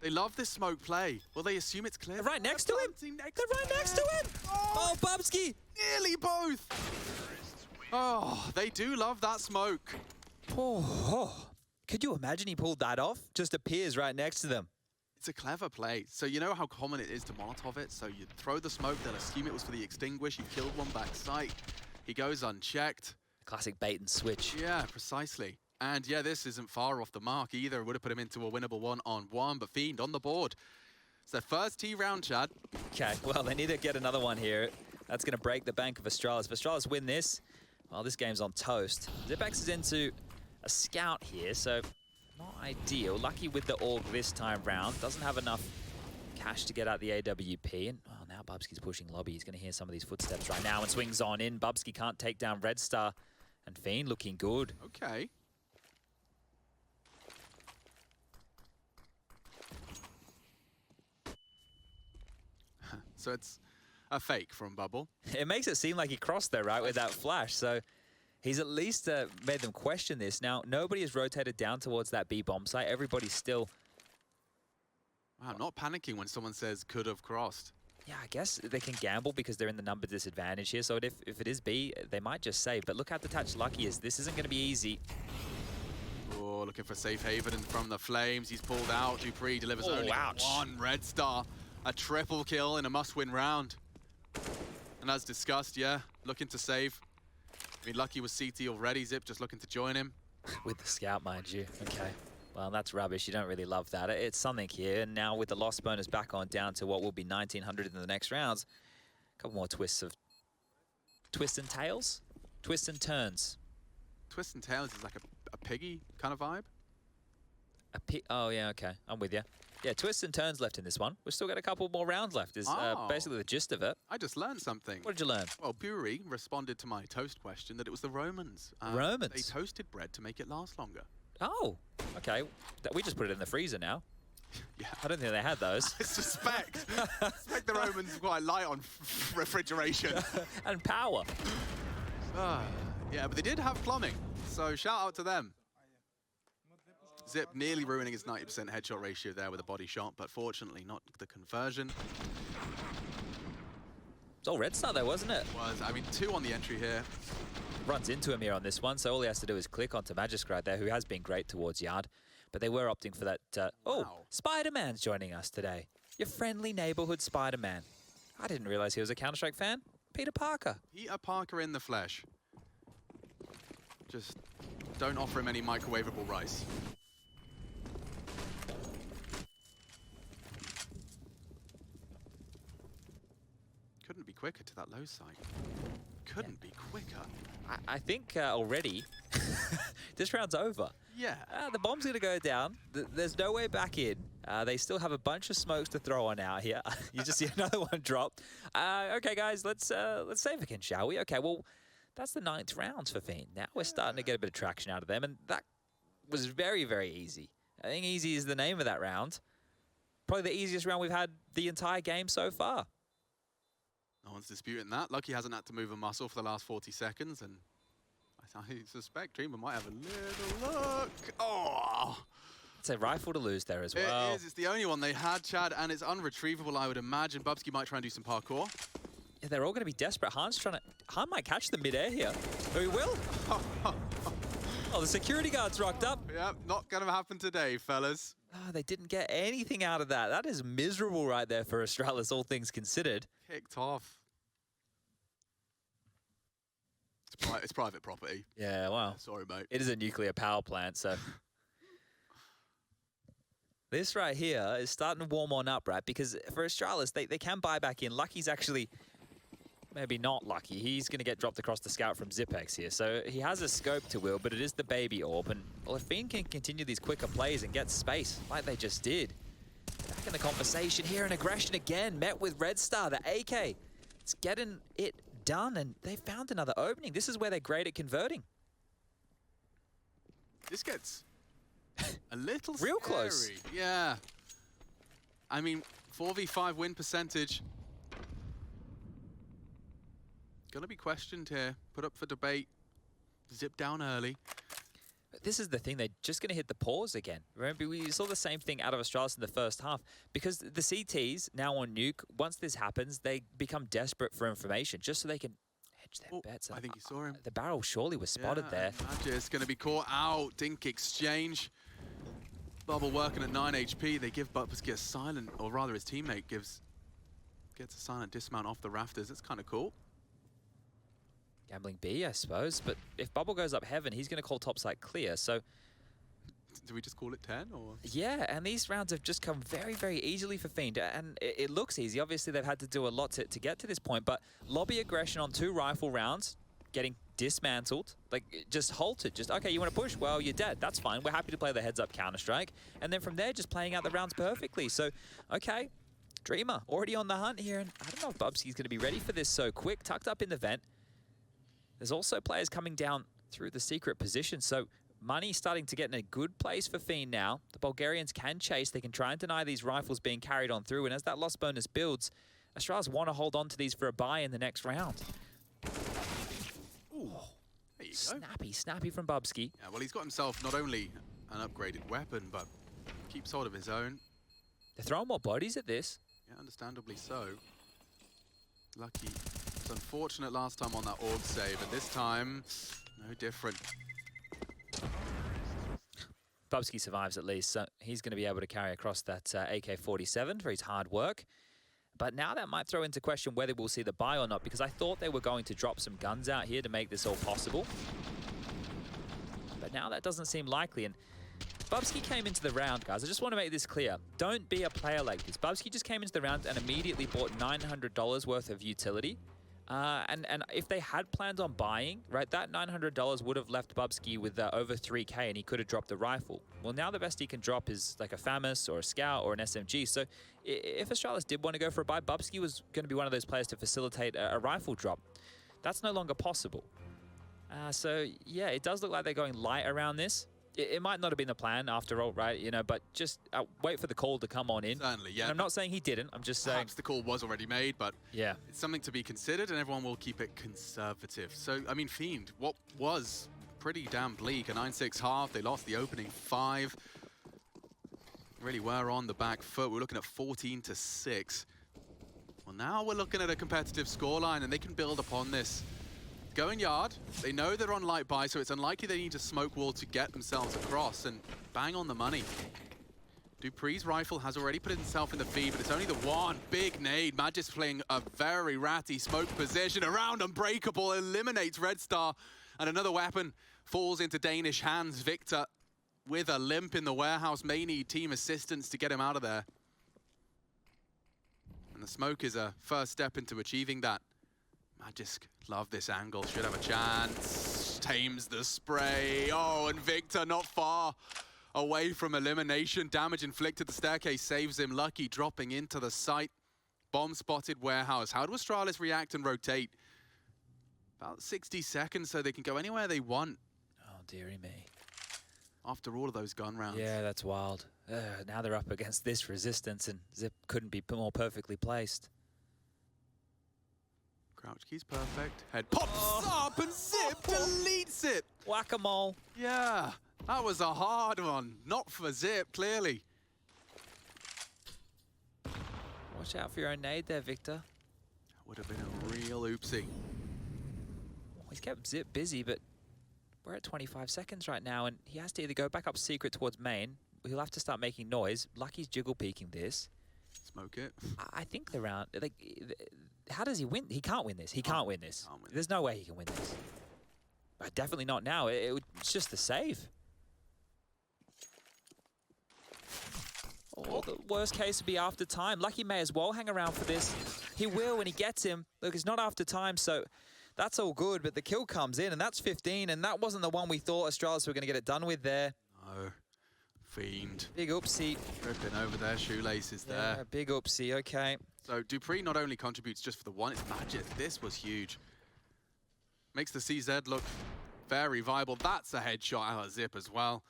They love this smoke play. Well, they assume it's clear. They're right next to him. They're right next to him. Oh, Bubsky. Nearly both. Oh, they do love that smoke. Oh. Could you imagine he pulled that off? Just appears right next to them. It's a clever play. So you know how common it is to Molotov it? So you throw the smoke, they'll assume it was for the extinguish. You killed one back sight. He goes unchecked. Classic bait and switch. Yeah, precisely. And yeah, this isn't far off the mark either. It would have put him into a winnable 1-on-1, but Fiend on the board. It's their first T round, Chad. Okay, well, they need to get another one here. That's going to break the bank of Astralis. If Astralis win this, well, this game's on toast. Zipex is into a scout here, so not ideal. Lucky with the AUG this time round. Doesn't have enough cash to get out the AWP. And oh, now Bubsky's pushing lobby. He's going to hear some of these footsteps right now and swings on in. Bubsky can't take down Red Star. And Fiend looking good. Okay. So it's a fake from Bubble. It makes it seem like he crossed there, right, with that flash. So he's at least made them question this. Now, nobody has rotated down towards that B bomb site. Everybody's still Wow, not panicking when someone says could have crossed. Yeah, I guess they can gamble because they're in the number disadvantage here. So if it is B, they might just save. But look how detached Lucky is. This isn't going to be easy. Oh, looking for safe haven from the flames. He's pulled out. Dupree delivers only ouch. one red star. A triple kill in a must-win round. And as discussed, yeah, looking to save. I mean, Lucky was CT already. Zip just looking to join him. With the scout, mind you. Okay. Well, that's rubbish. You don't really love that. It's something here. And now with the loss bonus back on down to what will be 1900 in the next rounds. A couple more twists and tails? Twists and turns. Twists and tails is like a piggy kind of vibe. Oh, yeah, okay. I'm with you. Yeah, twists and turns left in this one. We've still got a couple more rounds left is basically the gist of it. I just learned something. What did you learn? Well, Buri responded to my toast question that it was the Romans. Romans? They toasted bread to make it last longer. Oh, okay. We just put it in the freezer now. Yeah. I don't think they had those. I suspect the Romans were quite light on refrigeration. And power. Yeah, but they did have plumbing, so shout out to them. Zip nearly ruining his 90% headshot ratio there with a body shot, but fortunately not the conversion. It's all red star though, wasn't it? I mean, 2 on the entry here. Runs into him here on this one, so all he has to do is click onto Magisk right there, who has been great towards Yard. But they were opting for that. Oh, Spider-Man's joining us today. Your friendly neighborhood Spider-Man. I didn't realize he was a Counter-Strike fan. Peter Parker. Peter Parker in the flesh. Just don't offer him any microwavable rice. Couldn't be quicker to that low side. Couldn't be quicker. I think already this round's over. Yeah. The bomb's going to go down. There's no way back in. They still have a bunch of smokes to throw on out here. You just see another one drop. Okay, guys, let's save again, shall we? Okay, well, that's the 9th round for Fiend. Now we're starting to get a bit of traction out of them, and that was very, very easy. I think easy is the name of that round. Probably the easiest round we've had the entire game so far. No one's disputing that. Lucky hasn't had to move a muscle for the last 40 seconds, and I suspect Dreamer might have a little look. Oh! It's a rifle to lose there as well. It is. It's the only one they had, Chad, and it's unretrievable, I would imagine. Bubsky might try and do some parkour. Yeah, they're all going to be desperate. Han might catch them mid-air here. Oh, he will. Oh, the security guard's rocked up. Yep, not going to happen today, fellas. Oh, they didn't get anything out of that. That is miserable right there for Astralis, all things considered. Kicked off. It's private property. Yeah, wow. Sorry, mate. It is a nuclear power plant, so... This right here is starting to warm on up, right? Because for Astralis, they can buy back in. Lucky's actually... Maybe not Lucky. He's going to get dropped across the scout from Zipex here. So he has a scope to will, but it is the baby orb. And well, if Fiend can continue these quicker plays and get space like they just did. Back in the conversation here, and aggression again met with Red Star. The AK, it's getting it done, and they found another opening. This is where they're great at converting. This gets a little real scary. Close. Yeah. I mean, 4v5 win percentage. Gonna be questioned here. Put up for debate. Zip down early. This is the thing, they're just going to hit the pause again. Remember, we saw the same thing out of Astralis in the first half. Because the CTs, now on Nuke, once this happens, they become desperate for information, just so they can hedge their bets. I think you saw him. The barrel surely was spotted there. It's going to be caught out. Dink exchange. Bubble working at 9 HP. They give Bubsky a silent, or rather his teammate gets a silent dismount off the rafters. It's kind of cool. Gambling B, I suppose, but if Bubble goes up heaven, he's going to call topside clear, so... Do we just call it 10, or...? Yeah, and these rounds have just come very, very easily for Fiend, and it looks easy. Obviously, they've had to do a lot to get to this point, but lobby aggression on 2 rifle rounds, getting dismantled, like, just halted. Just, okay, you want to push? Well, you're dead. That's fine. We're happy to play the heads-up Counter-Strike, and then from there, just playing out the rounds perfectly. So, okay, Dreamer already on the hunt here, and I don't know if Bubsky's going to be ready for this so quick. Tucked up in the vent. There's also players coming down through the secret position, so money starting to get in a good place for Fiend now. The Bulgarians can chase, they can try and deny these rifles being carried on through, and as that loss bonus builds, Astralis want to hold on to these for a buy in the next round. Ooh, there you go. Snappy from Bubsky. Yeah, well, he's got himself not only an upgraded weapon, but keeps hold of his own. They're throwing more bodies at this. Yeah, understandably so. Lucky. It was unfortunate last time on that orb save, but this time, no different. Bubsky survives at least, so he's going to be able to carry across that AK-47 for his hard work. But now that might throw into question whether we'll see the buy or not, because I thought they were going to drop some guns out here to make this all possible. But now that doesn't seem likely, and Bubsky came into the round, guys. I just want to make this clear. Don't be a player like this. Bubsky just came into the round and immediately bought $900 worth of utility. And if they had planned on buying, right, that $900 would have left Bubsky with over 3K, and he could have dropped the rifle. Well, now the best he can drop is like a FAMAS or a Scout or an SMG. So if Astralis did want to go for a buy, Bubsky was going to be one of those players to facilitate a rifle drop. That's no longer possible. So yeah, it does look like they're going light around this. It might not have been the plan after all, right? You know, but just wait for the call to come on in. Certainly, yeah. And I'm not saying he didn't. I'm just saying. Perhaps the call was already made, but yeah, it's something to be considered, and everyone will keep it conservative. So, I mean, Fiend, what was pretty damn bleak, a 9-6 half. They lost the opening 5. Really were on the back foot. We're looking at 14-6. Well, now we're looking at a competitive scoreline, and they can build upon this. Going yard, they know they're on light buy, so it's unlikely they need to smoke wall to get themselves across, and bang on the money. Dupree's rifle has already put himself in the feed, but it's only the one big nade. Magis playing a very ratty smoke position around Unbreakable, eliminates Red Star, and another weapon falls into Danish hands. Victor, with a limp in the warehouse, may need team assistance to get him out of there. And the smoke is a first step into achieving that. Magisk, love this angle, should have a chance. Tames the spray. Oh, and Victor not far away from elimination. Damage inflicted, the staircase saves him. Lucky dropping into the site. Bomb spotted warehouse. How do Astralis react and rotate? About 60 seconds so they can go anywhere they want. Oh, dearie me. After all of those gun rounds. Yeah, that's wild. Now they're up against this resistance, and Zip couldn't be more perfectly placed. Crouch key's perfect. Head pops up and Zip deletes it. Whack-a-mole. Yeah, that was a hard one. Not for Zip, clearly. Watch out for your own nade there, Victor. That would have been a real oopsie. He's kept Zip busy, but we're at 25 seconds right now, and he has to either go back up secret towards main. He'll have to start making noise. Lucky's jiggle peeking this. Smoke it. I think the round, like, how does he win? He can't win this. He can't win this. There's no way he can win this. But definitely not now. It's just the save. Oh, the worst case would be after time. Lucky may as well hang around for this. He will when he gets him. Look, it's not after time, so that's all good. But the kill comes in, and that's 15, and that wasn't the one we thought Astralis were going to get it done with there. No. Fiend. Big oopsie. Tripping over their shoelaces Yeah, there. big oopsie, okay. So Dupree not only contributes just for the one, it's magic. This was huge. Makes the CZ look very viable. That's a headshot out of Zip as well.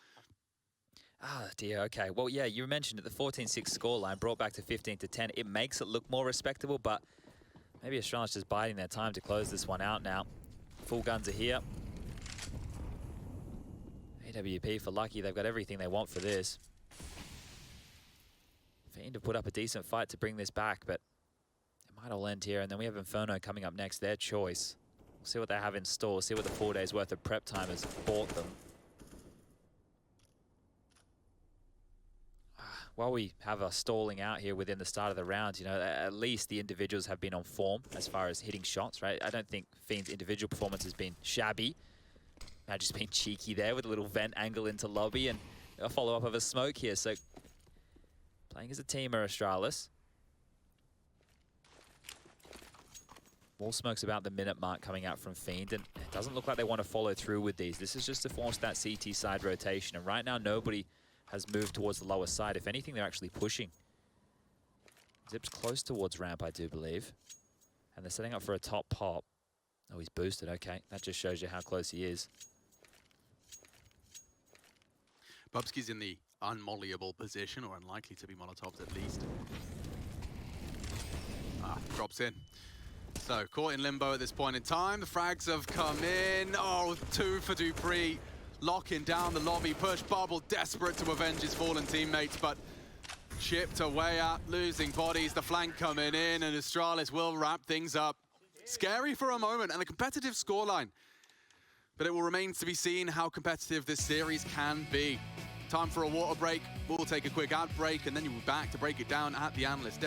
Ah, dear, okay. Well, yeah, you mentioned it, the 14-6 scoreline brought back to 15-10. It makes it look more respectable, but maybe Astralis just biding their time to close this one out now. Full guns are here. AWP for Lucky, they've got everything they want for this. Fiend to put up a decent fight to bring this back, but it might all end here. And then we have Inferno coming up next, their choice. We'll see what they have in store, see what the 4 days worth of prep time has bought them. While we have a stalling out here within the start of the round, you know, at least the individuals have been on form as far as hitting shots, right? I don't think Fiend's individual performance has been shabby. Now just being cheeky there with a little vent angle into lobby and a follow-up of a smoke here. So playing as a team are Astralis. More smokes about the minute mark coming out from Fiend, and it doesn't look like they want to follow through with these. This is just to force that CT side rotation, and right now nobody has moved towards the lower side. If anything, they're actually pushing. Zip's close towards ramp, I do believe. And they're setting up for a top pop. Oh, he's boosted, okay. That just shows you how close he is. Bubsky's in the unmollyable position, or unlikely to be Molotovs at least. Drops in. So, caught in limbo at this point in time. The frags have come in. Oh, 2 for Dupree. Locking down the lobby, push Bubble, desperate to avenge his fallen teammates, but chipped away at, losing bodies, the flank coming in, and Astralis will wrap things up. Scary for a moment, and a competitive scoreline. But it will remain to be seen how competitive this series can be. Time for a water break. We'll take a quick ad break, and then you'll be back to break it down at the analyst desk.